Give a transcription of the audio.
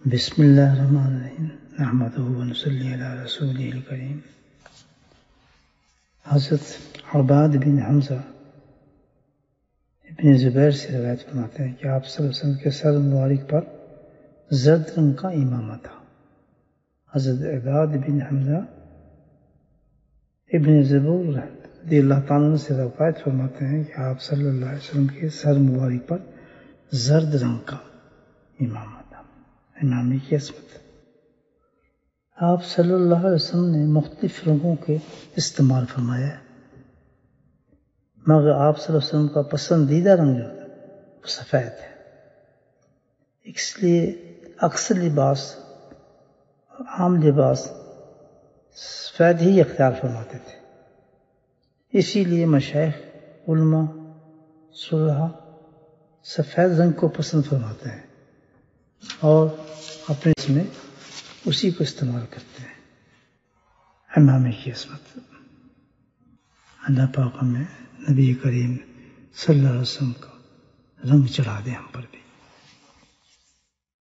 بسم اللہ الرحمن الرحیم نحمدہ ونصلی علی رسولہ الکریم۔ حضرت عباد بن حمزہ ابن زبیر سے روایت فرماتے ہیں کہ آپ صلی اللہ علیہ وسلم کے سر مبارک پر زرد رنگ کا امامہ تھا۔ حضرت عباد بن حمزہ ابن زبیر رضی اللہ تعالیٰ سے روایت فرماتے ہیں کہ آپ صلی اللہ علیہ وسلم کے سر مبارک پر زرد رنگ کا امامہ تھا۔ امامی کی عصمت، آپ صلی اللہ علیہ وسلم نے مختلف رنگوں کے استعمال فرمایا ہے، مگر آپ صلی اللہ علیہ وسلم کا پسندیدہ رنگ جو ہے وہ سفید ہے، اس لیے اکثر لباس عام لباس سفید ہی اختیار فرماتے تھے۔ اسی لیے مشائخ، علماء، صلحاء سفید رنگ کو پسند فرماتے ہیں اور اپنے اس میں اسی کو استعمال کرتے ہیں۔ امامے کی عصمت، اللہ پاک ہمیں نبی کریم صلی اللہ علیہ وسلم کا رنگ چڑھا دے ہم پر بھی۔